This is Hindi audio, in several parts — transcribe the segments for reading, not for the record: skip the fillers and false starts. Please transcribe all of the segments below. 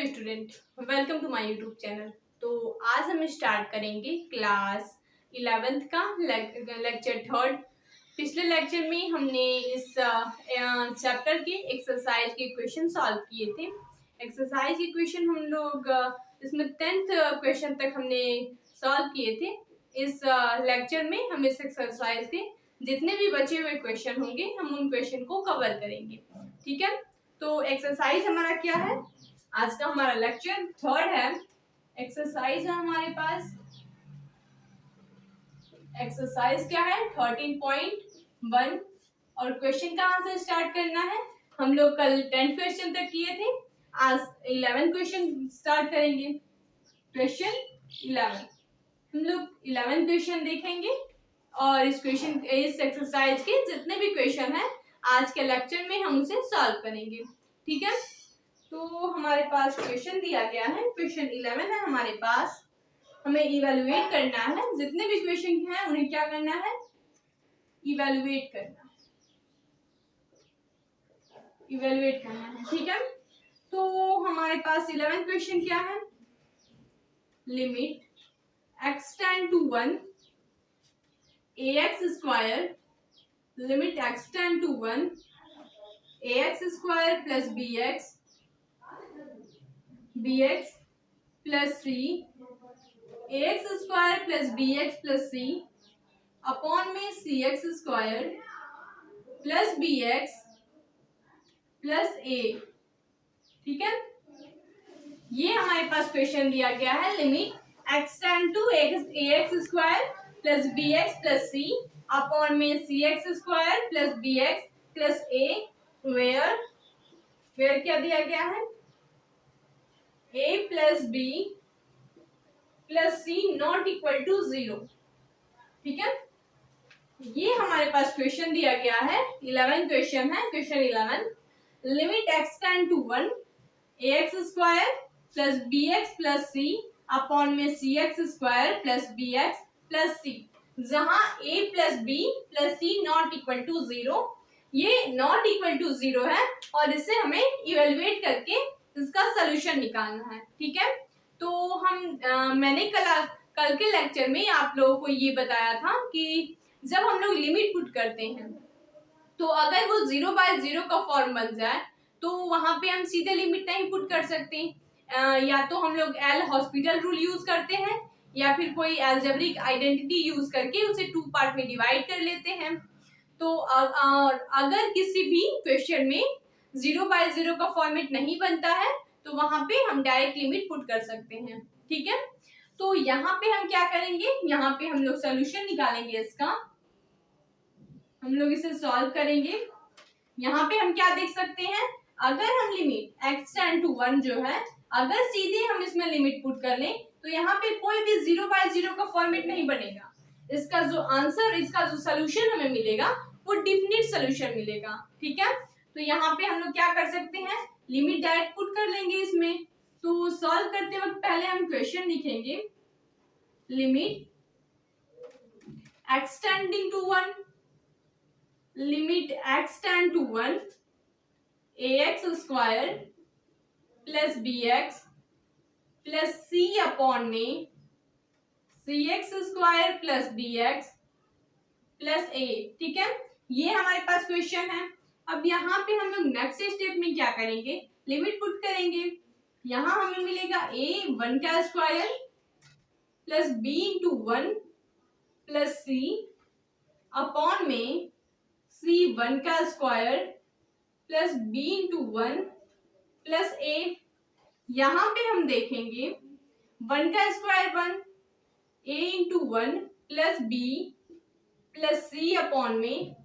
Student, welcome to my YouTube channel. तो आज हम स्टार्ट करेंगे क्लास 11th का लेक्चर थर्ड। पिछले लेक्चर में हमने इस चैप्टर के एक्सरसाइज के क्वेश्चन सॉल्व किए थे। एक्सरसाइज के क्वेश्चन हम लोग इसमें 10th क्वेश्चन तक हमने सॉल्व किए थे। इस लेक्चर में हम इस एक्सरसाइज के जितने भी बचे हुए क्वेश्चन होंगे हम उन क्वेश्चन को कवर करेंगे। ठीक है, तो एक्सरसाइज हमारा क्या है, आज का हमारा लेक्चर थर्ड है। एक्सरसाइज है हमारे पास, एक्सरसाइज क्या है 13.1 और क्वेश्चन कहाँ से स्टार्ट करना है। हम लोग कल 10 क्वेश्चन तक किए थे, आज 11 क्वेश्चन स्टार्ट करेंगे। क्वेश्चन 11 हम लोग 11 क्वेश्चन देखेंगे और इस एक्सरसाइज के जितने भी क्वेश्चन हैं आज के लेक्चर में हम उसे सॉल्व करेंगे। ठीक है, तो हमारे पास क्वेश्चन दिया गया है, क्वेश्चन 11 है हमारे पास। हमें इवेलुएट करना है, जितने भी क्वेश्चन हैं उन्हें क्या करना है, इवेलुएट करना है, इवेलुएट करना है। ठीक है, तो हमारे पास 11 क्वेश्चन क्या है, limit x tend to 1 ax square, limit x tend to 1 ax square plus bx plus c ax square plus bx plus c upon में cx square plus bx plus a। ठीक है, ये हमारे पास क्वेश्चन दिया गया है। Limit x tend to ax square plus bx plus c upon में cx square plus bx plus a, where क्या दिया गया है, a plus b plus c not equal to 0। ठीक है, ये हमारे पास क्वेश्चन दिया गया है, 11 क्वेश्चन है। Question 11 limit x tend to 1 ax square plus bx plus c upon में cx square plus bx plus c, जहां a plus b plus c not equal to 0, ये नॉट इक्वल टू 0 है और इसे हमें इवेलुएट करके इसका सोल्यूशन निकालना है। ठीक है, तो मैंने कल के लेक्चर में आप लोगों को ये बताया था कि जब हम लोग लिमिट पुट करते हैं तो अगर वो 0/0 का फॉर्म बन जाए तो वहां पे हम सीधे लिमिट नहीं पुट कर सकते। या तो हम लोग एल हॉस्पिटल रूल यूज करते हैं या फिर कोई एल्जेब्रिक आइडेंटिटी यूज करके उसे 2 पार्ट में डिवाइड कर लेते हैं। तो अगर किसी भी क्वेश्चन में 0/0 का फॉर्मेट नहीं बनता है तो वहां पे हम डायरेक्ट लिमिट पुट कर सकते हैं। ठीक है, तो यहाँ पे हम क्या करेंगे, यहाँ पे हम लोग सोल्यूशन निकालेंगे इसका, हम लोग इसे सॉल्व करेंगे। यहाँ पे हम क्या देख सकते हैं, अगर हम लिमिट x टेंड टू 1 जो है, अगर सीधे हम इसमें लिमिट पुट कर लें तो यहाँ पे कोई भी 0/0 का फॉर्मेट नहीं बनेगा। इसका जो आंसर, इसका जो सोल्यूशन हमें मिलेगा वो डिफिनिट सोल्यूशन मिलेगा। ठीक है, तो यहाँ पे हम लोग क्या कर सकते हैं, लिमिट डायरेक्ट पुट कर लेंगे इसमें। तो सॉल्व करते वक्त पहले हम क्वेश्चन लिखेंगे, limit x tending to 1, limit x tend to 1 ax square plus bx plus c upon में cx square plus bx plus a। ठीक है, ये हमारे पास क्वेश्चन है। अब यहाँ पे हम लोग नेक्स्ट स्टेप में क्या करेंगे, लिमिट पुट करेंगे। यहाँ हमें मिलेगा a 1 का square plus b into 1 plus c upon में c 1 का square plus b into 1 plus a। यहाँ पे हम देखेंगे 1 का square 1, a into 1 plus b plus c upon में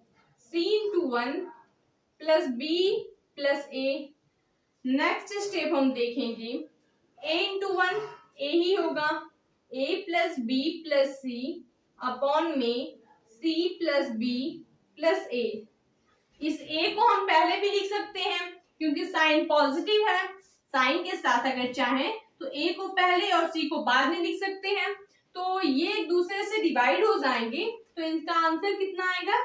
c into 1 plus b plus a। Next step हम देखेंगे a इंटू 1 a ही होगा, a plus b plus c upon में c plus b plus a। इस a को हम पहले भी लिख सकते हैं क्योंकि साइन पॉजिटिव है, साइन के साथ अगर चाहें तो a को पहले और c को बाद में लिख सकते हैं। तो ये एक दूसरे से डिवाइड हो जाएंगे तो इनका आंसर कितना आएगा,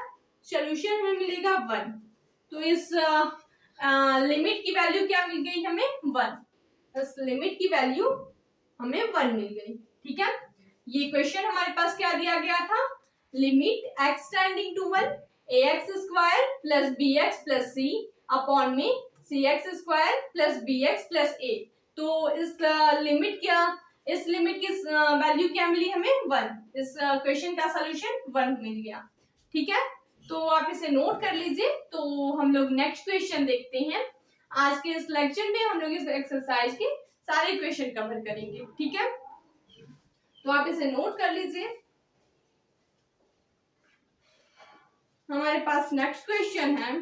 सोल्यूशन हमें मिलेगा 1। तो इस लिमिट की वैल्यू क्या मिल गई हमें, 1। इस लिमिट की वैल्यू हमें 1 मिल गई। ठीक है, ये क्वेश्चन हमारे पास क्या दिया गया था, limit x tending to 1 ax² plus bx plus c upon में cx² plus bx plus a। तो इस लिमिट की वैल्यू क्या मिली हमें 1। इस क्वेश्चन का सॉल्यूशन 1 मिल गया। ठीक है, तो आप इसे नोट कर लीजिए। तो हम लोग नेक्स्ट क्वेश्चन देखते हैं। आज के इस लेक्चर में हम लोग इस एक्सरसाइज के सारे क्वेश्चन कवर करेंगे। ठीक है, तो आप इसे नोट कर लीजिए। हमारे पास नेक्स्ट क्वेश्चन है,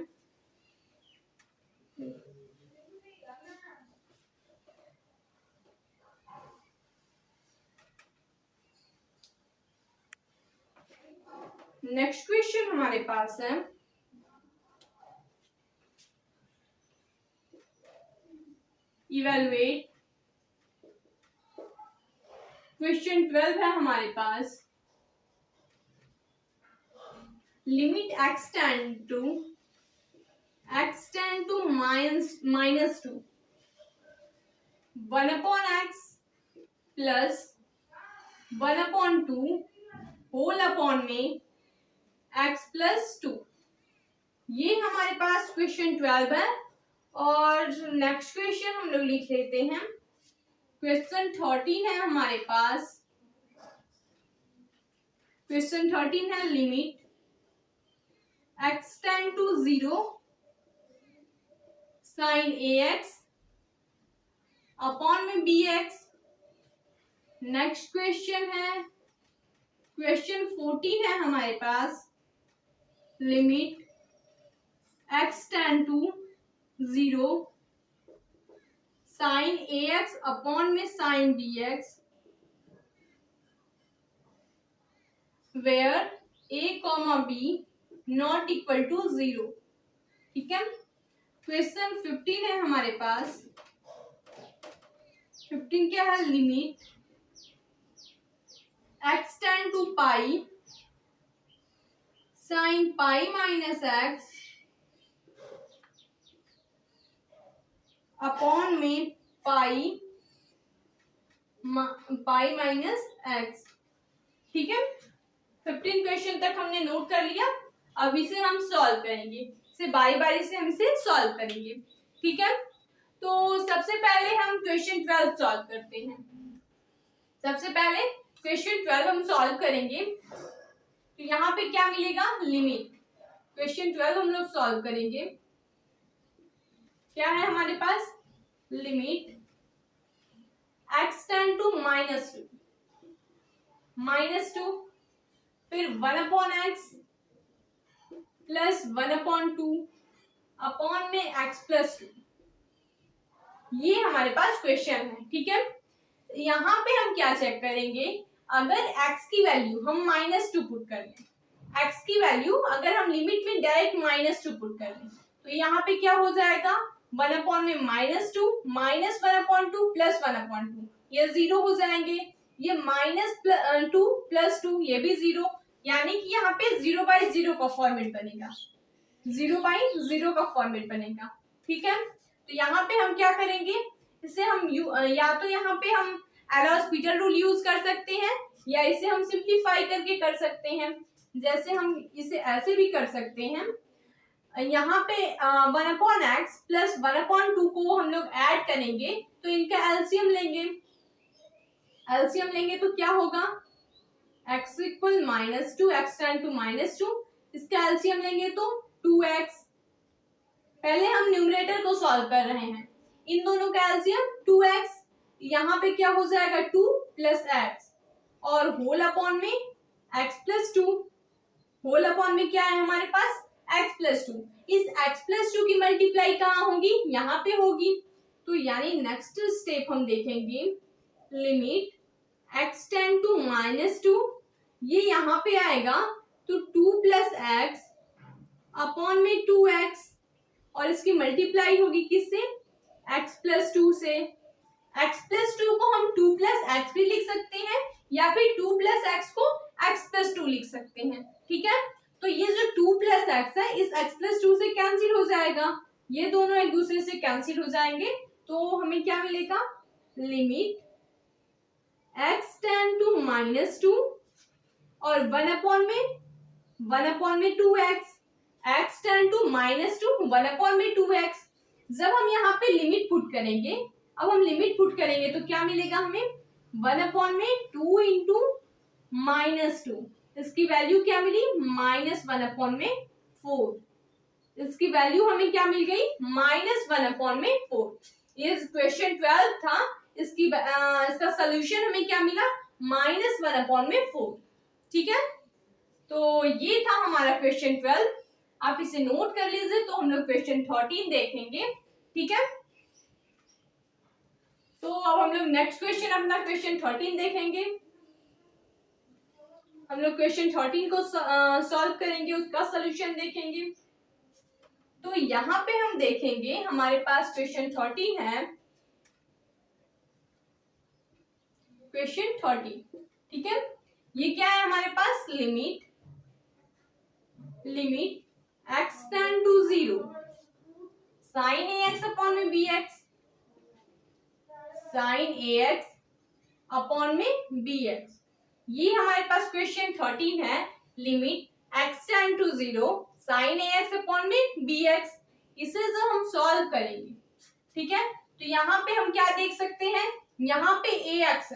नेक्स्ट क्वेश्चन हमारे पास है इवेलुएट। क्वेश्चन 12 है हमारे पास, limit x tend to minus 2 1 upon x plus 1 upon 2 whole upon में x प्लस 2। ये हमारे पास क्वेश्चन 12 है। और नेक्स्ट क्वेश्चन हम लोग लिख लेते हैं। क्वेश्चन 13 है हमारे पास। क्वेश्चन 13 है, limit x tend to 0 sine ax upon में bx। नेक्स्ट क्वेश्चन है, क्वेश्चन 14 है हमारे पास, limit x tend to 0 sine ax upon में sine bx where a comma b not equal to 0। ठीक है, क्वेश्चन 15 है हमारे पास। 15 क्या है, limit x tend to pi sine pi minus x upon में पाई माइनस x। ठीक है, 15 क्वेश्चन तक हमने नोट कर लिया। अब इसे हम सॉल्व करेंगे, इसे बारी बारी से हम इसे सॉल्व करेंगे। ठीक है, तो सबसे पहले हम क्वेश्चन 12 सॉल्व करते हैं। सबसे पहले क्वेश्चन 12 हम सॉल्व करेंगे। तो यहाँ पे क्या मिलेगा, लिमिट। क्वेश्चन 12 हम लोग सॉल्व करेंगे। क्या है हमारे पास, limit x tend to minus two फिर 1 upon x plus 1 upon 2 upon में x प्लस 2। ये हमारे पास क्वेश्चन है। ठीक है, यहाँ पे हम क्या चेक करेंगे, अगर x की वैल्यू हम -2 पुट कर लें, x की वैल्यू अगर हम लिमिट में डायरेक्ट -2 पुट कर लें, तो यहाँ पे क्या हो जाएगा, 1 अपॉन में -2 माइनस 1 अपॉन 2 प्लस 1 अपॉन 2, ये 0 हो जाएंगे। ये -2 प्लस 2 ये भी 0, यानी कि यहाँ पे 0/0 का फॉर्मेट बनेगा, 0/0 का फॉर्मेट बनेगा। ठीक है, तो यहाँ पे हम क्या करेंगे, इसे हम या तो यहाँ पे हम एल-हॉस्पिटल रूल यूज कर सकते हैं, या इसे हम सिंप्लीफाई करके कर सकते हैं। जैसे हम इसे ऐसे भी कर सकते हैं, यहाँ पे 1 अपॉन एक्स प्लस 1 अपॉन 2 को हम लोग ऐड करेंगे तो इनका एलसीएम लेंगे। एलसीएम लेंगे तो क्या होगा, x equal -2 x tend to -2, इसका एलसीएम लेंगे तो 2x। पहले हम न्यूमरेटर को सॉल्व कर रहे हैं, इन दोनों का एलसीएम 2x, यहाँ पे क्या हो जाएगा 2 प्लस x और होल अपॉन में x प्लस 2। होल अपॉन में क्या है हमारे पास, x प्लस 2। इस x प्लस 2 की मल्टीप्लाई कहाँ होगी, यहाँ पे होगी। तो यानी नेक्स्ट स्टेप हम देखेंगे, लिमिट x टेंड टू -2, ये यहाँ पे आएगा तो 2 प्लस एक्स अपॉन में 2x, और इसकी मल्टीप्लाई होगी किससे, x प्लस 2 से। x प्लस 2 को हम 2 प्लस एक्स भी लिख सकते हैं, या फिर 2 प्लस एक्स को x प्लस 2 लिख सकते हैं। ठीक है, तो ये जो 2 प्लस एक्स है इस x प्लस 2 से कैंसिल हो जाएगा, ये दोनों एक दूसरे से कैंसिल हो जाएंगे, तो हमें क्या मिलेगा, लिमिट x टेंड टू -2 और 1/में 2x, x टेंड टू -2 1/में 2x। जब हम यहाँ पे लिमिट पुट करेंगे, अब हम लिमिट पुट करेंगे तो क्या मिलेगा हमें 1/2 इंटू -2, इसकी वैल्यू क्या मिली -1/4। इसकी वैल्यू हमें क्या मिल गई -1/4। ये क्वेश्चन 12 था, इसका सोल्यूशन हमें क्या मिला -1/4। ठीक है, तो ये था हमारा क्वेश्चन 12, आप इसे नोट कर लीजिए। तो हम लोग क्वेश्चन 13 देखेंगे। ठीक है, तो अब हम लोग नेक्स्ट क्वेश्चन अपना क्वेश्चन 13 देखेंगे। हम लोग क्वेश्चन 13 को सॉल्व करेंगे, उसका सोल्यूशन देखेंगे। तो यहाँ पे हम देखेंगे हमारे पास क्वेश्चन 13 है, क्वेश्चन 13। ठीक है, ये क्या है हमारे पास limit x tend to 0 sin ax upon में bx, sin ax अपॉन में bx। ये हमारे पास क्वेश्चन 13 है, limit x tend to 0 sin ax upon में bx। इसे जो हम सॉल्व करेंगे, ठीक है, तो यहाँ पे हम क्या देख सकते हैं, यहाँ पे ax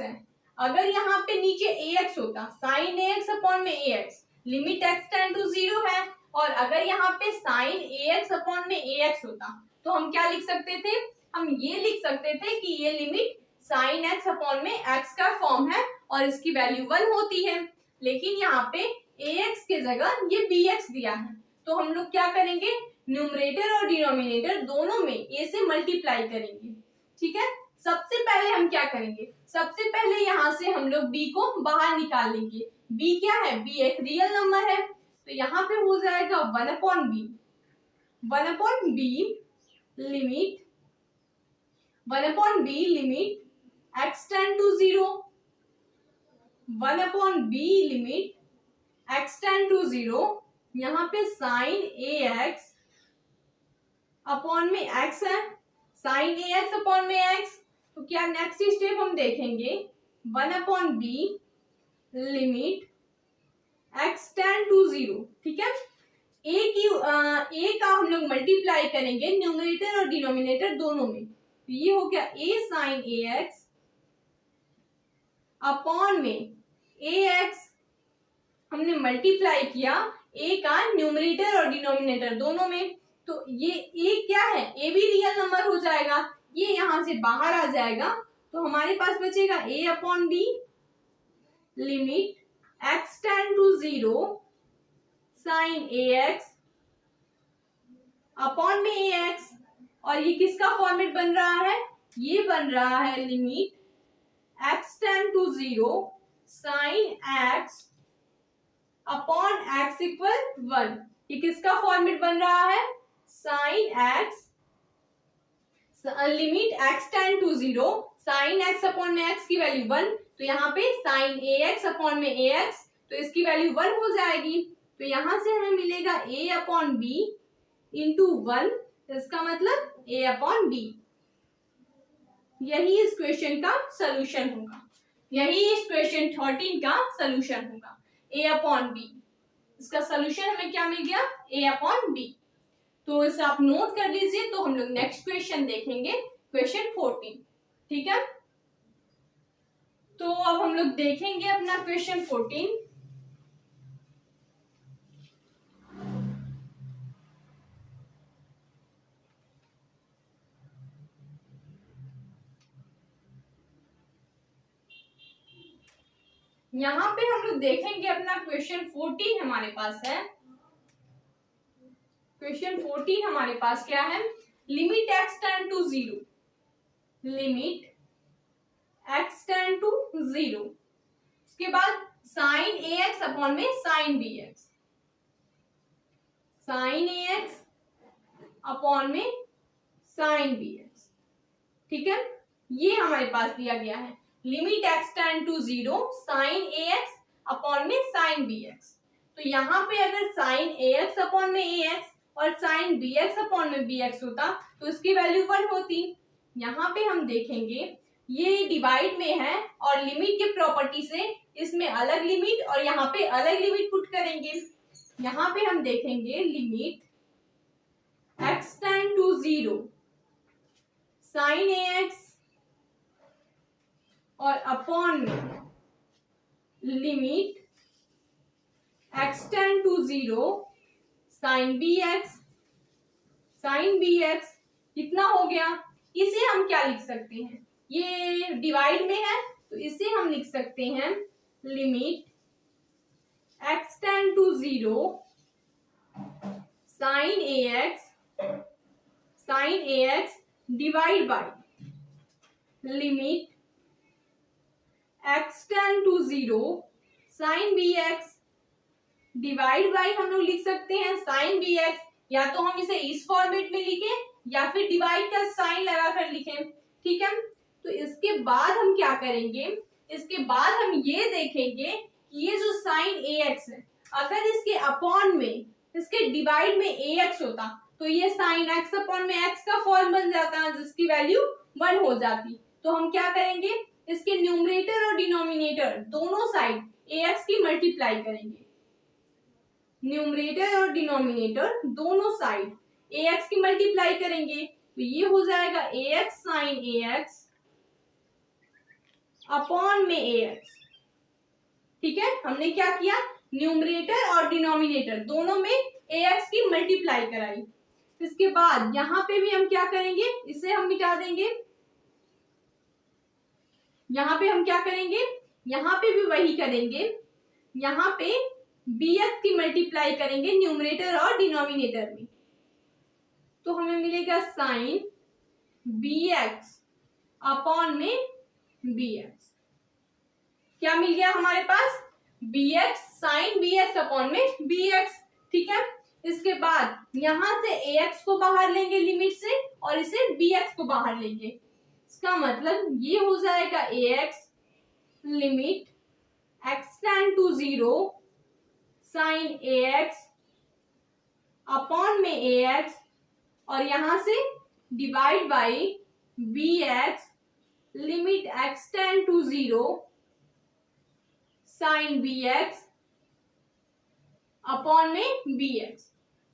है, अगर यहाँ पे नीचे ax होता sin ax अपॉन में ax, limit x tend to 0 है, और अगर यहाँ पे sin ax अपॉन में ax होता तो हम क्या लिख सकते थे, हम ये लिख सकते थे कि ये लिमिट sin x अपॉन में x का फॉर्म है और इसकी वैल्यू 1 होती है। लेकिन यहाँ पे ax के जगह ये bx दिया है, तो हम लोग क्या करेंगे, न्यूमरेटर और डिनोमिनेटर दोनों में a से मल्टीप्लाई करेंगे। ठीक है, सबसे पहले हम क्या करेंगे, सबसे पहले यहाँ से हम लोग b को बाहर निकाल लेंगे। b क्या है, b एक रियल नंबर है, तो यहाँ पे हो जाएगा 1/b limit x tend to 0 1/b limit x tend to 0, यहाँ पे sin ax अपॉन में x है, sin ax अपॉन में x, तो क्या नेक्स्ट स्टेप हम देखेंगे 1/b limit x tend to 0। ठीक है, a का हम लोग मल्टीप्लाई करेंगे न्यूमरेटर और डिनोमिनेटर दोनों में, तो ये हो गया a sin ax अपॉन में ax, हमने मल्टीप्लाई किया a का न्यूमरेटर और डिनोमिनेटर दोनों में, तो ये a क्या है, a भी रियल नंबर हो जाएगा, ये यहां से बाहर आ जाएगा, तो हमारे पास बचेगा a upon b limit x tend to 0 sin ax upon में ax, और ये किसका फॉर्मेट बन रहा है, ये बन रहा है limit x tend to 0 sin x upon x equal 1। ये किसका फॉर्मेट बन रहा है, sin x limit x tend to 0 sin x upon में x की वैल्यू 1, तो यहाँ पे sin ax अपॉन में ax, तो इसकी वैल्यू 1 हो जाएगी, तो यहां से हमें मिलेगा a अपॉन b इंटू 1, इसका मतलब a अपॉन b। यही इस क्वेश्चन का सोल्यूशन होगा, यही इस क्वेश्चन 13 का सोल्यूशन होगा, a अपॉन b। इसका सोल्यूशन हमें क्या मिल गया, a अपॉन b। तो इसे आप नोट कर लीजिए। तो हम लोग नेक्स्ट क्वेश्चन देखेंगे, क्वेश्चन 14। ठीक है, तो अब हम लोग देखेंगे अपना क्वेश्चन 14। यहाँ पे हम लोग देखेंगे अपना क्वेश्चन 14 हमारे पास है, क्वेश्चन 14 हमारे पास क्या है, limit x tend to 0 limit x tend to 0, उसके बाद sin ax अपॉन में sin bx, sin ax upon में sin bx। ठीक है, ये हमारे पास दिया गया है, limit x tend to 0 sin ax upon में sin bx। तो यहाँ पे अगर sin ax अपॉन में ax और sin bx अपॉन में bx होता तो इसकी वैल्यू 1 होती, यहाँ पे हम देखेंगे ये डिवाइड में है और लिमिट के प्रॉपर्टी से इसमें अलग लिमिट और यहाँ पे अलग लिमिट पुट करेंगे। यहाँ पे हम देखेंगे limit x tend to 0 sine ax और अपॉन में limit x tend to 0 sine bx कितना हो गया, इसे हम क्या लिख सकते हैं, ये डिवाइड में है तो इसे हम लिख सकते हैं limit x tend to 0 sine ax divide by limit x tend to 0 sine bx divide by हम लोग लिख सकते हैं साइन bx, या तो हम इसे इस फॉर्मेट में लिखें या फिर डिवाइड का साइन लगाकर लिखें। ठीक है, तो इसके बाद हम क्या करेंगे, इसके बाद हम ये देखेंगे कि ये जो साइन ax है अगर इसके अपॉन में इसके डिवाइड में ax होता तो ये साइन x अपॉन में x का फॉर्म बन जाता जिसकी वैल्यू 1 हो जाती। तो हम क्या करेंगे, इसके न्यूमरेटर और डिनोमिनेटर दोनों साइड ax की मल्टीप्लाई करेंगे, न्यूमरेटर और डिनोमिनेटर दोनों साइड ax की मल्टीप्लाई करेंगे तो ये हो जाएगा ax साइन ax अपॉन में ax। ठीक है, हमने क्या किया, न्यूमरेटर और डिनोमिनेटर दोनों में ax की मल्टीप्लाई कराई। इसके बाद यहाँ पे भी हम क्या करेंगे, इसे हम मिटा देंगे, यहाँ पे हम क्या करेंगे, यहाँ पे भी वही करेंगे, यहाँ पे bx की मल्टीप्लाई करेंगे न्यूमरेटर और डिनोमिनेटर में, तो हमें मिलेगा साइन bx अपॉन में bx। क्या मिल गया हमारे पास, bx साइन bx अपॉन में bx। ठीक है, इसके बाद यहां से ax को बाहर लेंगे लिमिट से और इसे bx को बाहर लेंगे, इसका मतलब ये हो जाएगा ax limit x tend to 0 sine ax upon में ax और यहां से divide by bx limit x tend to 0 sine bx upon में bx।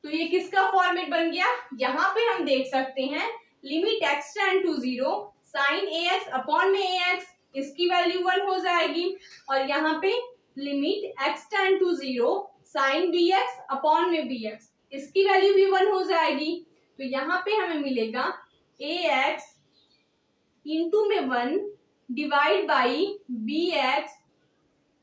तो ये किसका फॉर्मेट बन गया, यहाँ पे हम देख सकते हैं limit x tend to 0 sine ax upon में ax, इसकी वैल्यू 1 हो जाएगी और यहाँ पे limit x tend to 0 sine bx upon में bx, इसकी वैल्यू भी 1 हो जाएगी। तो यहाँ पे हमें मिलेगा ax इंटू में 1 डिवाइड बाई bx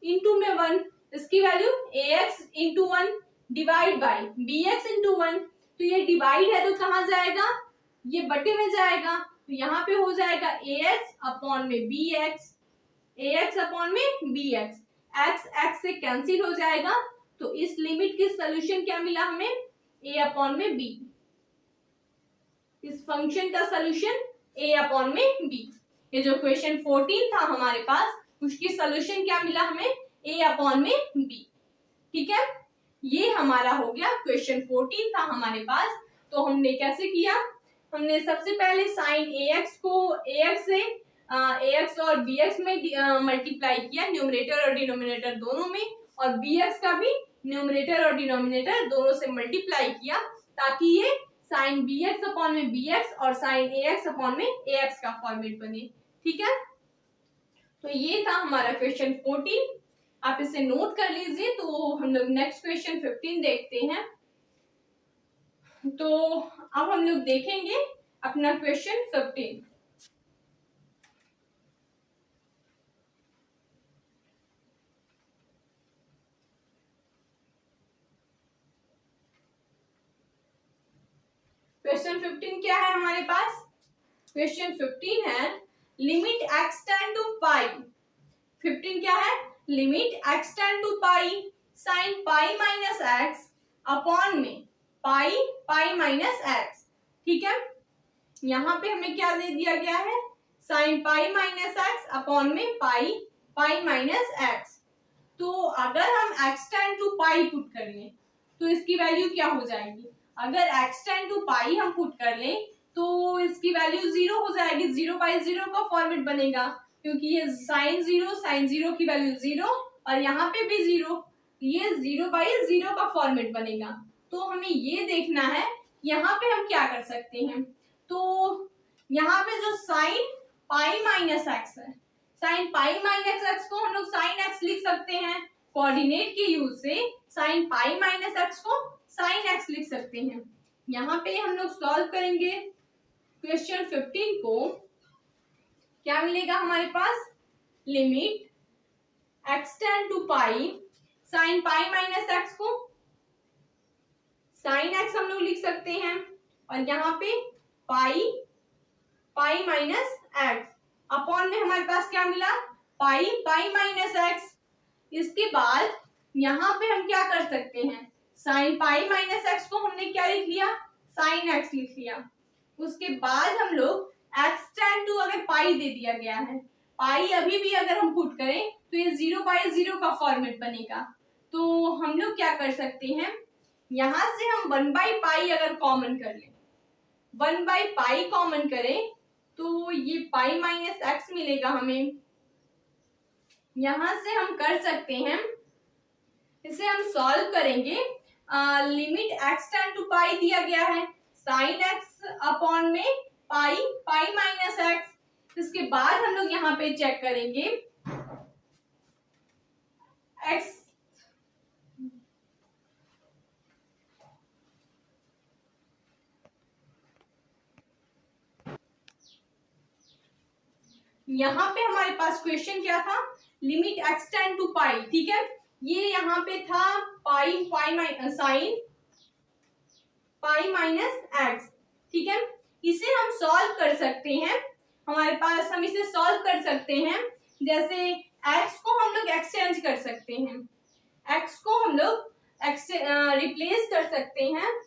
इंटू में 1, इसकी value ax into 1 divide by bx into 1। तो ये डिवाइड है तो कहाँ जाएगा, ये बटे में जाएगा, तो यहाँ पे हो जाएगा ax अपॉन में bx, ax अपॉन में bx, x x से कैंसिल हो जाएगा। तो इस लिमिट की सोल्यूशन क्या मिला हमें, a अपॉन में b, इस फंक्शन का सोल्यूशन a अपॉन में b। ये जो क्वेश्चन 14 था हमारे पास उसकी सोल्यूशन क्या मिला हमें, a अपॉन में b। ठीक है, ये हमारा हो गया क्वेश्चन 14 था हमारे पास। तो हमने कैसे किया, हमने सबसे पहले साइन ax को ax से ax और bx में मल्टीप्लाई किया, न्यूमरेटर और डिनोमिनेटर दोनों में, और bx का भी न्यूमरेटर और डिनोमिनेटर दोनों से मल्टीप्लाई किया ताकि ये साइन bx अपॉन में bx और साइन ax अपॉन में ax का फॉर्मेट बने। ठीक है, तो ये था हमारा क्वेश्चन 14, आप इसे नोट कर लीजिए। तो हम लोग नेक्स्ट क्वेश्चन 15 देखते हैं। तो अब हम लोग देखेंगे अपना क्वेश्चन 15। क्वेश्चन 15 क्या है हमारे पास, क्वेश्चन 15 है limit x tend to pi. 15 क्या है, limit x tend to pi sine pi minus x upon में पाई माइनस एक्स। ठीक है, यहाँ पे हमें क्या दे दिया गया है, sine pi minus x upon में पाई माइनस एक्स। तो अगर हम x tend to pi put कर लें तो इसकी वैल्यू क्या हो जाएगी, अगर x टेंड टू पाई हम पुट कर लें तो इसकी वैल्यू 0 हो जाएगी, 0/0 का फॉर्मेट बनेगा, क्योंकि ये sin 0 की वैल्यू 0 और यहाँ पे भी 0, ये 0/0 का फॉर्मेट बनेगा। तो हमें ये देखना है यहाँ पे हम क्या कर सकते हैं। तो यहाँ पे जो साइन पाई माइनस एक्स है, साइन पाई माइनस एक्स को हम लोग साइन एक्स लिख सकते हैं, कोऑर्डिनेट के यूज से साइन पाई माइनस एक्स को साइन एक्स लिख सकते हैं। यहाँ पे हम लोग सॉल्व करेंगे क्वेश्चन 15 को, क्या मिलेगा हमारे पास, limit x tend to pi, sine pi minus x को साइन एक्स हम लोग लिख सकते हैं, और यहाँ पे pi pi minus x upon में हमारे पास क्या मिला, पाई पाई माइनस एक्स। इसके बाद यहाँ पे हम क्या कर सकते हैं, साइन पाई माइनस एक्स को हमने क्या लिख लिया, साइन एक्स लिख लिया। उसके बाद हम लोग एक्स टेंड टू, अगर पाई दे दिया गया है, पाई अभी भी अगर हम पुट करें तो ये 0/0 का फॉर्मेट बनेगा। तो हम लोग क्या कर सकते हैं, यहां से हम 1/पाई अगर कॉमन कर लें, 1/पाई कॉमन करें तो ये पाई माइनस एक्स मिलेगा हमें। यहां से हम कर सकते हैं, इसे हम सॉल्व करेंगे, लिमिट एक्स टेंड टू पाई दिया गया है, साइन एक्स अपॉन में पाई पाई माइनस एक्स। इसके बाद हम लोग यहाँ पे चेक करेंगे एक्स, यहाँ पे हमारे पास क्वेश्चन क्या था, limit x tend to pi, ठीक है, ये यहाँ पे था pi pi sine pi minus x, ठीक है। इसे हम सॉल्व कर सकते हैं, हमारे पास हम इसे सॉल्व कर सकते हैं, जैसे x को हम लोग एक्सचेंज कर सकते हैं, x को हम लोग रिप्लेस कर सकते हैं,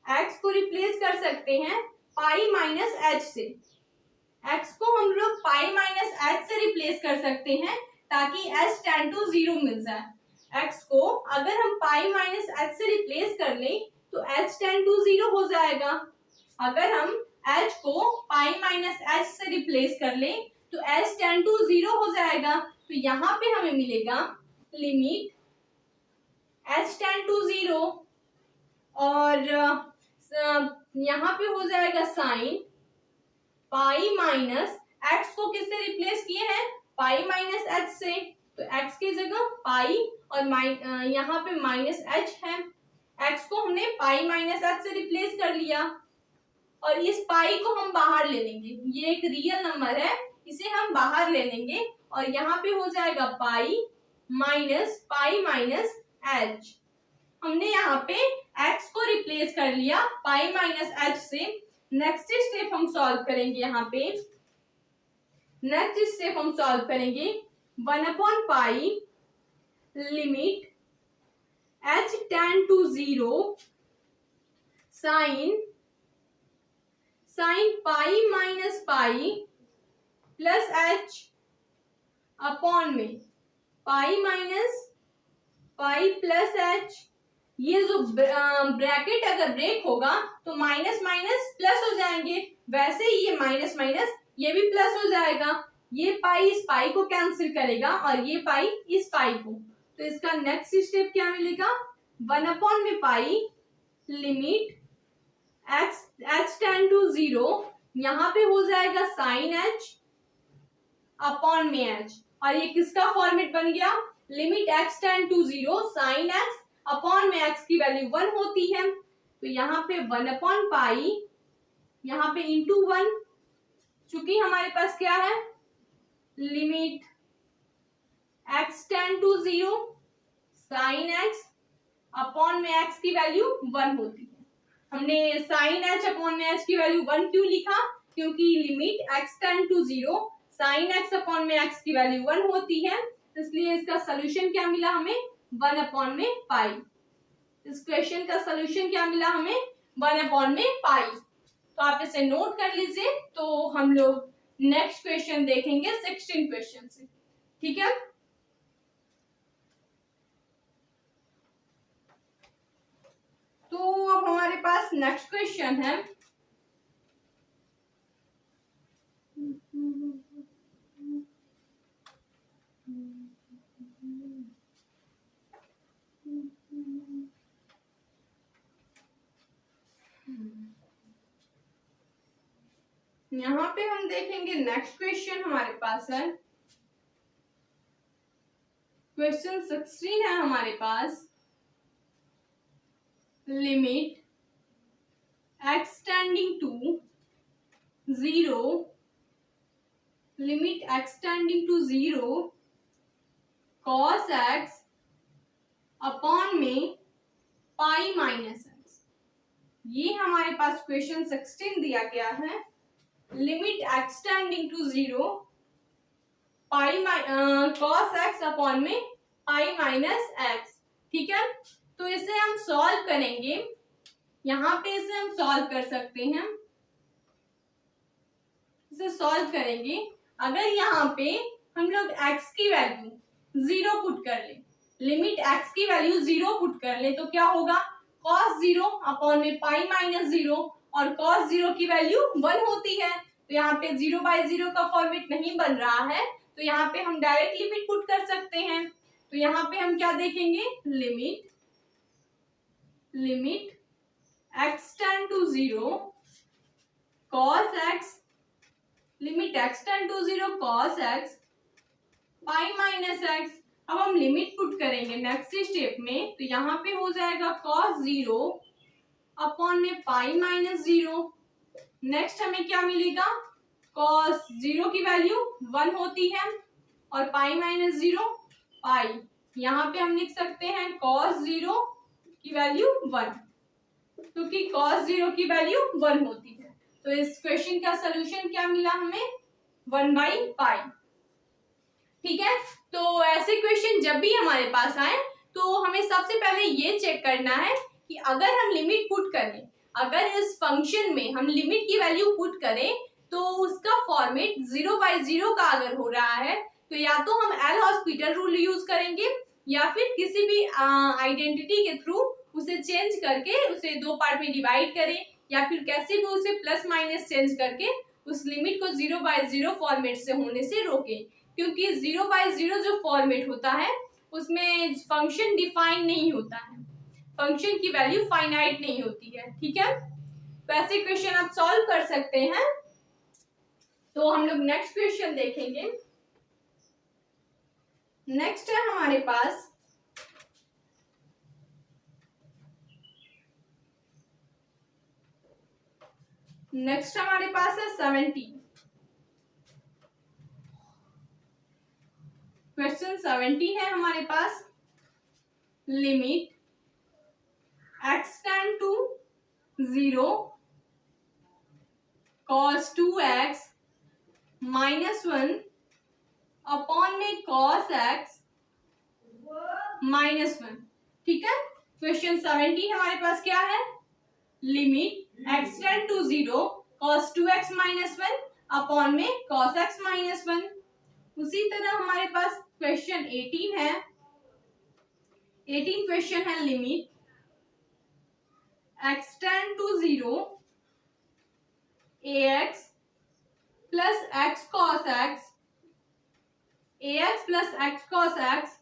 x को रिप्लेस कर सकते हैं पाई माइनस एच से, x को हम लोग पाई माइनस एच से रिप्लेस कर सकते हैं ताकि h टेंड टू 0 मिल जाए। x को अगर हम पाई माइनस एच से रिप्लेस कर लें तो h टेंड टू 0 हो जाएगा। अगर हम h को पाई माइनस एच से रिप्लेस कर लें तो h टेंड टू 0 हो जाएगा। तो यहाँ पे हमें मिलेगा लिमिट h टेंड टू 0 और यहाँ पे हो जाएगा साइन पाई माइनस एक्स को किससे रिप्लेस किए हैं, पाई माइनस एच से, तो x की जगह पाई और यहाँ पे माइनस एच है, x को हमने पाई माइनस एच से रिप्लेस कर लिया और इस पाई को हम बाहर ले लेंगे, ये एक रियल नंबर है, इसे हम बाहर ले लेंगे और यहाँ पे हो जाएगा पाई माइनस एच। हमने यहाँ पे x को रिप्लेस कर लिया पाई माइनस एच से। नेक्स्ट स्टेप हम सॉल्व करेंगे, यहाँ पे नेक्स्ट स्टेप हम सॉल्व करेंगे 1/पाई limit h tend to 0 sine pi minus pi plus h upon में pi minus pi plus h। ये जो ब्रैकेट अगर ब्रेक होगा तो माइनस माइनस प्लस हो जाएंगे, वैसे ही ये माइनस माइनस ये भी प्लस हो जाएगा, ये पाई इस पाई को कैंसिल करेगा और ये पाई इस पाई को। तो इसका नेक्स्ट स्टेप क्या मिलेगा, 1/पाई लिमिट h टेंड टू 0, यहाँ पे हो जाएगा साइन h अपॉन में h, और ये किसका फॉर्मेट बन गया, limit x tend to 0 sine x upon में x की वैल्यू 1 होती है। तो यहाँ पे 1/पाई, यहाँ पे इंटू 1, चूंकि हमारे पास क्या है, limit x tend to 0 sine x upon में x की वैल्यू 1 होती है। हमने साइन h अपॉन में h की वैल्यू 1 क्यों लिखा, क्योंकि limit x tend to 0 sine x upon में x की वैल्यू 1 होती है, इसलिए इसका सोल्यूशन क्या मिला हमें, 1/पाई। इस क्वेश्चन का सोल्यूशन क्या मिला हमें, 1/पाई। तो आप इसे नोट कर लीजिए। तो हम लोग नेक्स्ट क्वेश्चन देखेंगे 16 क्वेश्चन से, ठीक है। तो अब हमारे पास नेक्स्ट क्वेश्चन है यहाँ पे हम देखेंगे नेक्स्ट क्वेश्चन हमारे पास है क्वेश्चन 16 है हमारे पास, limit x tending to 0, limit x tending to 0 cos x upon में पाई माइनस x। ये हमारे पास क्वेश्चन 16 दिया गया है, limit x tending to 0 pi cos x upon में पाई माइनस x। ठीक है, तो इसे हम सॉल्व करेंगे। यहाँ पे इसे हम सॉल्व कर सकते हैं, इसे सॉल्व करेंगे। अगर यहाँ पे हम लोग x की वैल्यू 0 पुट कर ले, लिमिट x की वैल्यू 0 पुट कर ले, तो क्या होगा, cos 0 अपॉन में पाई माइनस 0, और cos 0 की वैल्यू 1 होती है, तो यहाँ पे 0/0 का फॉर्मेट नहीं बन रहा है, तो यहाँ पे हम डायरेक्ट लिमिट पुट कर सकते हैं। तो यहाँ पे हम क्या देखेंगे, limit x tend to 0 cos x, limit x tend to 0 cos x pi minus x। अब हम लिमिट पुट करेंगे नेक्स्ट स्टेप में, तो यहाँ पे हो जाएगा cos 0 अपॉन में पाई माइनस 0। नेक्स्ट हमें क्या मिलेगा, cos 0 की वैल्यू 1 होती है और पाई माइनस 0 पाई। यहाँ पे हम लिख सकते हैं cos 0 की वैल्यू 1, क्योंकि cos 0 की वैल्यू 1 होती है। तो इस क्वेश्चन का सलूशन क्या मिला हमें, 1/पाई। ठीक है, तो ऐसे क्वेश्चन जब भी हमारे पास आए तो हमें सबसे पहले ये चेक करना है कि अगर हम लिमिट पुट करें, अगर इस फंक्शन में हम लिमिट की वैल्यू पुट करें तो उसका फॉर्मेट 0/0 का अगर हो रहा है तो या तो हम एल हॉस्पिटल रूल यूज करेंगे या फिर किसी भी आइडेंटिटी के थ्रू उसे चेंज करके उसे 2 पार्ट में डिवाइड करें, या फिर कैसे भी उसे प्लस माइनस चेंज करके उस लिमिट को 0/0 फॉर्मेट से होने से रोकें। क्योंकि 0/0 जो फॉर्मेट होता है उसमें फंक्शन डिफाइन नहीं होता है, फंक्शन की वैल्यू फाइनाइट नहीं होती है। ठीक है, तो ऐसे क्वेश्चन आप सॉल्व कर सकते हैं। तो हम लोग नेक्स्ट क्वेश्चन देखेंगे। नेक्स्ट है हमारे पास है 17। क्वेश्चन 17 है हमारे पास, limit x tend to 0 cos 2x minus 1 upon में cos x माइनस 1। ठीक है, क्वेश्चन 17 हमारे पास क्या है, limit x tend to 0 cos 2x minus 1 upon में cos x माइनस 1। उसी तरह हमारे पास क्वेश्चन 18 है, 18 क्वेश्चन है, limit x tend to 0 ax plus x cos x, ax plus x cos x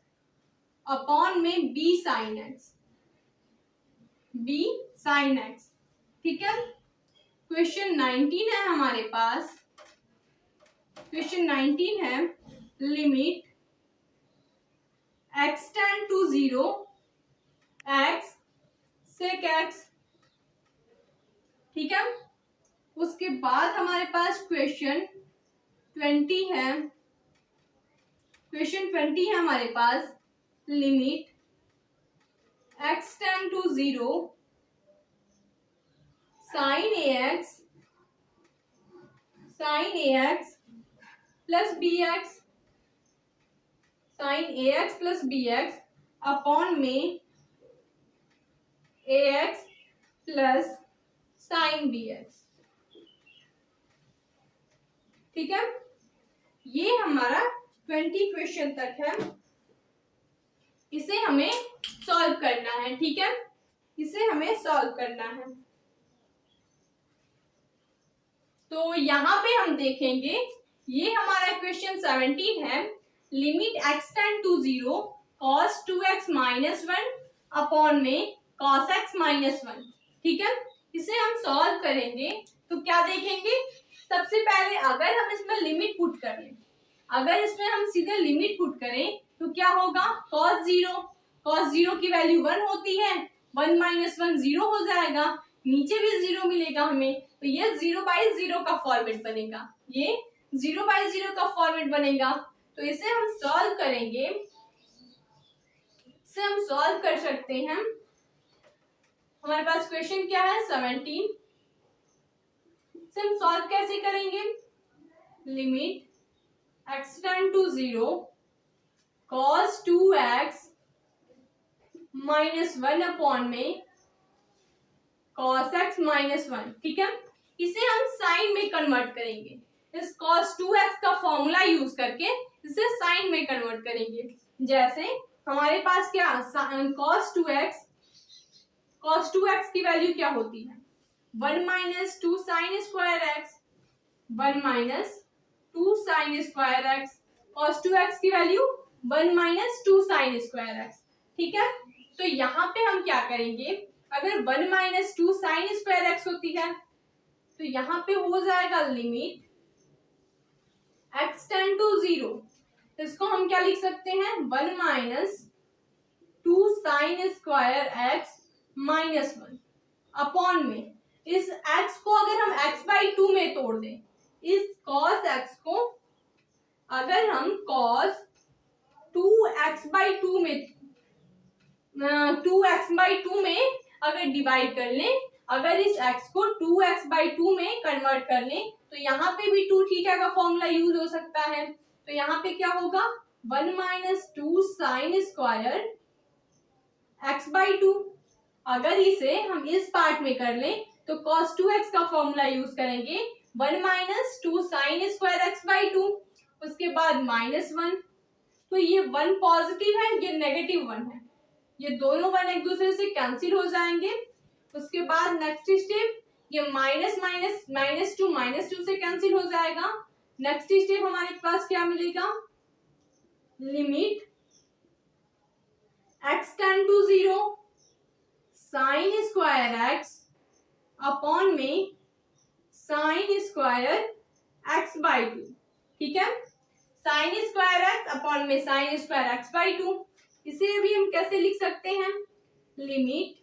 upon में b sin x, b sin x। ठीक है, क्वेश्चन 19 है हमारे पास, क्वेश्चन 19 है, limit x tend to 0 x sec x। ठीक है, उसके बाद हमारे पास क्वेश्चन 20 है, क्वेश्चन 20 है हमारे पास, limit x tend to 0 sin ax plus bx, sin ax plus bx upon में ax प्लस sin bx। ठीक है, ये हमारा 20 क्वेश्चन तक है, इसे हमें सॉल्व करना है। ठीक है, इसे हमें सॉल्व करना है। तो यहाँ पे हम देखेंगे ये हमारा क्वेश्चन 17 है। Limit x tend to 0 cos 2x minus 1 upon में cos x माइनस 1। ठीक है, इसे हम सॉल्व करेंगे तो क्या देखेंगे, सबसे पहले अगर हम इसमें लिमिट पुट कर लें, अगर इसमें हम सीधे लिमिट पुट करें तो क्या होगा, cos 0 की वैल्यू 1 होती है, 1 माइनस 1 0 हो जाएगा, नीचे भी 0 मिलेगा हमें, तो ये 0/0 का फॉर्मेट बनेगा, ये 0/0 का फॉर्मेट बनेगा। तो इसे हम सॉल्व करेंगे, इसे हम सॉल्व कर सकते हैं। हमारे पास क्वेश्चन क्या है 17, इसे हम सॉल्व कैसे करेंगे, limit x tend to 0 cos 2x minus 1 upon में cos x माइनस 1। ठीक है, इसे हम साइन में कन्वर्ट करेंगे, इस cos 2x का फॉर्मूला यूज करके इसे साइन में कन्वर्ट करेंगे। जैसे हमारे पास क्या cos 2x की वैल्यू क्या होती है, 1 minus 2 sine square x, 1 minus 2 sine square x, cos 2x की value 1 minus 2 sine square x. ठीक है, तो यहाँ पे हम क्या करेंगे, अगर 1 माइनस 2 साइन स्क्वायर एक्स होती है तो यहाँ पे हो जाएगा लिमिट x टेंड टू 0, इसको हम क्या लिख सकते हैं, 1 minus 2 sine square x minus 1 upon में इस x को अगर हम x/2 में तोड़ दें, इस cos x को अगर हम cos 2x/2 में 2x/2 में अगर डिवाइड कर लें, अगर इस x को 2x/2 में कन्वर्ट कर लें तो यहाँ पे भी 2 थीटा का फॉर्मूला यूज हो सकता है। तो यहाँ पे क्या होगा, 1 माइनस 2 साइन स्क्वायर x/2, अगर इसे हम इस पार्ट में कर लें तो cos 2x का फॉर्मूला यूज करेंगे, 1 माइनस 2 साइन स्क्वायर x/2, उसके बाद माइनस 1, तो ये 1 पॉजिटिव है, ये नेगेटिव 1 है, ये दोनों 1 एक दूसरे से कैंसिल हो जाएंगे। उसके बाद नेक्स्ट स्टेप, ये -2 से कैंसिल हो जाएगा। नेक्स्ट स्टेप हमारे पास क्या मिलेगा, limit x tend to 0 sine square x upon में साइन स्क्वायर x/2। ठीक है, साइन स्क्वायर x अपॉन में साइन स्क्वायर x/2, इसे भी हम कैसे लिख सकते हैं, लिमिट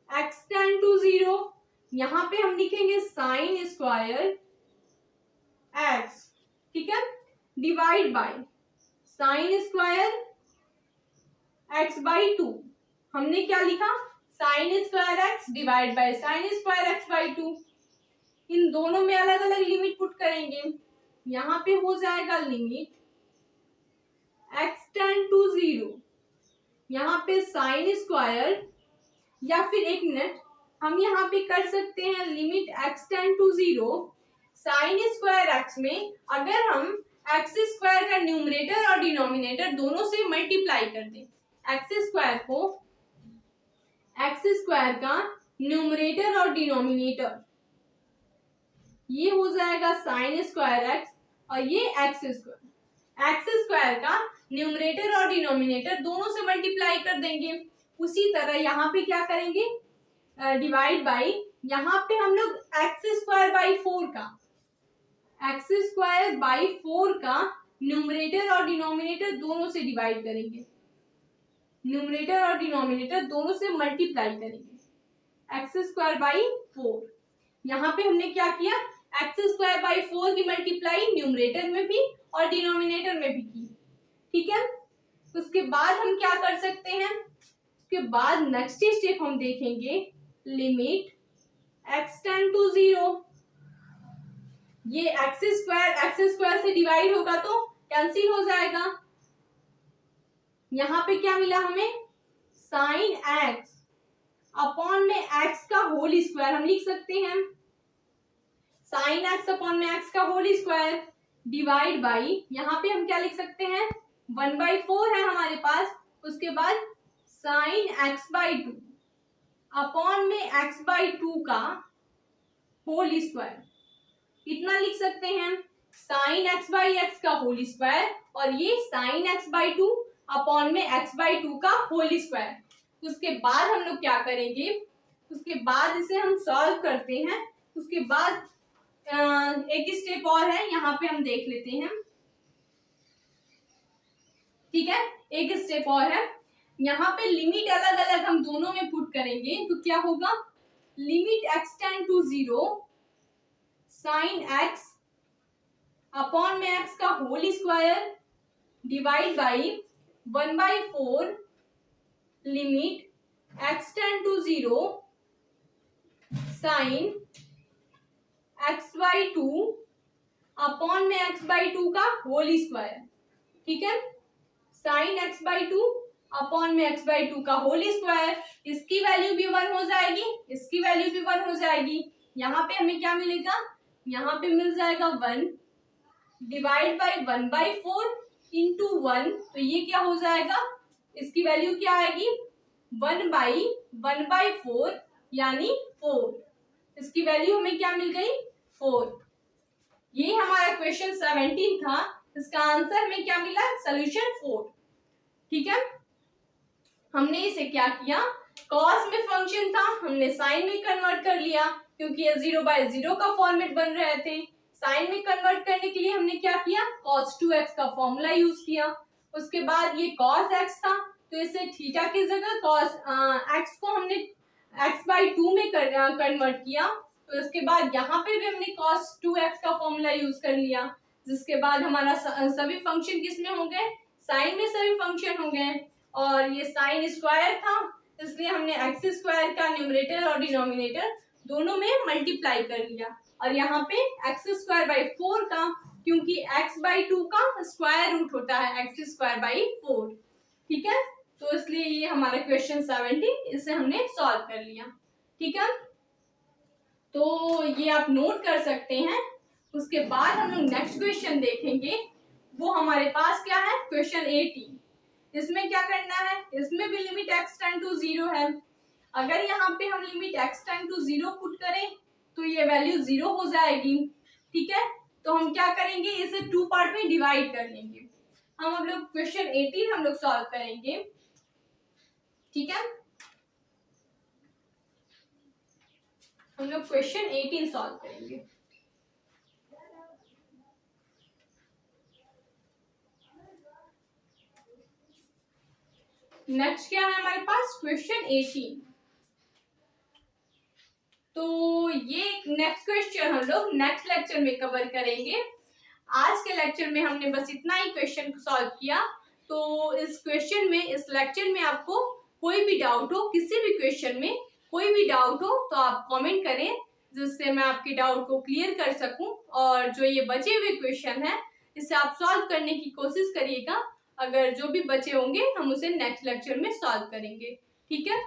x टेंड टू 0, यहाँ पे हम लिखेंगे साइन स्क्वायर x, ठीक है, divide by sine square x/2। हमने क्या लिखा, sign square x divide by sine square x/2। इन दोनों में अलग अलग लिमिट पुट करेंगे, यहाँ पे हो जाएगा लिमिट x टेंड टू 0, यहाँ पे साइन स्क्वायर, या फिर एक मिनट हम यहाँ पे कर सकते हैं limit x tend to 0 sine square x में अगर हम x स्क्वायर का न्यूमरेटर और डिनोमिनेटर दोनों से मल्टीप्लाई कर दें, x स्क्वायर को x स्क्वायर का न्यूमरेटर और डिनोमिनेटर, ये हो जाएगा साइन स्क्वायर x और ये x स्क्वायर का न्यूमरेटर और डिनोमिनेटर दोनों से मल्टीप्लाई कर देंगे। उसी तरह यहाँ पे क्या करेंगे, डिवाइड बाय, यहाँ पे हम लोग x स्क्वायर बाई 4 का न्यूमरेटर और डिनोमिनेटर दोनों से डिवाइड करेंगे, न्यूमरेटर और डिनोमिनेटर दोनों से मल्टीप्लाई करेंगे, x स्क्वायर बाई 4। यहाँ पे हमने क्या किया, x स्क्वायर बाई 4 की मल्टीप्लाई न्यूमरेटर में भी और डिनोमिनेटर में भी की। ठीक है, उसके बाद हम क्या कर सकते हैं, उसके बाद नेक्स्ट स्टेप हम देखेंगे, लिमिट x टेंड टू 0, ये x स्क्वायर से डिवाइड होगा तो कैंसिल हो जाएगा। यहाँ पे क्या मिला हमें, साइन x अपॉन में x का होल स्क्वायर, हम लिख सकते हैं साइन x अपॉन में x का होल स्क्वायर डिवाइड बाई, यहाँ पे हम क्या लिख सकते हैं 1/4 है हमारे पास, उसके बाद साइन x/2 अपॉन में x/2 का होल स्क्वायर, इतना लिख सकते हैं। साइन एक्स बाई एक्स का होल स्क्वायर और ये sign x by two upon में एक्स बाई टू का होल स्क्वायर। उसके बाद हम लोग क्या करेंगे, उसके बाद इसे हम सॉल्व करते हैं। उसके बाद एक स्टेप और है, यहाँ पे हम देख लेते हैं। ठीक है, एक स्टेप और है, यहाँ पे लिमिट अलग अलग हम दोनों में पुट करेंगे तो क्या होगा, limit x tend to 0 sine x upon में एक्स का whole square divide by 1/4 limit x tend to 0 sine x by two upon में एक्स बाई टू का होल स्क्वायर। ठीक है, sine x by two upon में एक्स बाई टू का होल स्क्वायर, इसकी वैल्यू भी 1 हो जाएगी, इसकी वैल्यू भी 1 हो जाएगी। यहाँ पे हमें क्या मिलेगा, यहाँ पे मिल जाएगा 1 डिवाइड बाई 1/4 इंटू 1, तो ये क्या हो जाएगा, इसकी वैल्यू क्या आएगी 1/1/4 यानी 4, इसकी वैल्यू हमें क्या मिल गई 4। ये हमारा क्वेश्चन 17 था, इसका आंसर में क्या मिला, सोल्यूशन 4। ठीक है, हमने इसे क्या किया, कॉस में फंक्शन था हमने साइन में कन्वर्ट कर लिया, क्योंकि ये 0/0 का फॉर्मेट बन रहे थे। साइन में कन्वर्ट करने के लिए हमने क्या किया, cos 2x का फॉर्मूला यूज किया। उसके बाद ये cos x था तो इसे थीटा की जगह cos x को हमने x/2 में कन्वर्ट किया। तो इसके बाद यहाँ पे भी हमने cos 2x का फॉर्मूला यूज कर लिया, जिसके बाद हमारा सभी फंक्शन किसमें हो गए, साइन में सभी फंक्शन हो गए। और ये साइन स्क्वायर था इसलिए हमने एक्स स्क्वायर का न्यूमरेटर और डिनोमिनेटर दोनों में मल्टीप्लाई कर लिया, और यहाँ पे एक्स स्क्वायर बाई 4 का, क्योंकि x/2 का स्क्वायर रूट होता है एक्स स्क्वायर बाई 4। ठीक है, तो इसलिए ये हमारा क्वेश्चन 17, इसे हमने सॉल्व कर लिया। ठीक है, तो ये आप नोट कर सकते हैं। उसके बाद हम लोग नेक्स्ट क्वेश्चन देखेंगे, वो हमारे पास क्या है, क्वेश्चन 18। इसमें क्या करना है, इसमें भी लिमिट x टेंड टू 0 है। अगर यहाँ पे हम limit x tend to 0 put करें तो ये वैल्यू 0 हो जाएगी। ठीक है, तो हम क्या करेंगे, इसे 2 पार्ट में डिवाइड कर लेंगे। हम लोग क्वेश्चन 18 हम लोग सॉल्व करेंगे। ठीक है, हम लोग क्वेश्चन 18 सॉल्व करेंगे। नेक्स्ट क्या है हमारे पास, क्वेश्चन 18। तो ये नेक्स्ट क्वेश्चन हम लोग नेक्स्ट लेक्चर में कवर करेंगे। आज के लेक्चर में हमने बस इतना ही क्वेश्चन को सॉल्व किया। तो इस क्वेश्चन में, इस लेक्चर में आपको कोई भी डाउट हो, किसी भी क्वेश्चन में कोई भी डाउट हो तो आप कमेंट करें, जिससे मैं आपके डाउट को क्लियर कर सकूं। और जो ये बचे हुए क्वेश्चन है इसे आप सॉल्व करने की कोशिश करिएगा। अगर जो भी बचे होंगे हम उसे नेक्स्ट लेक्चर में सॉल्व करेंगे। ठीक है।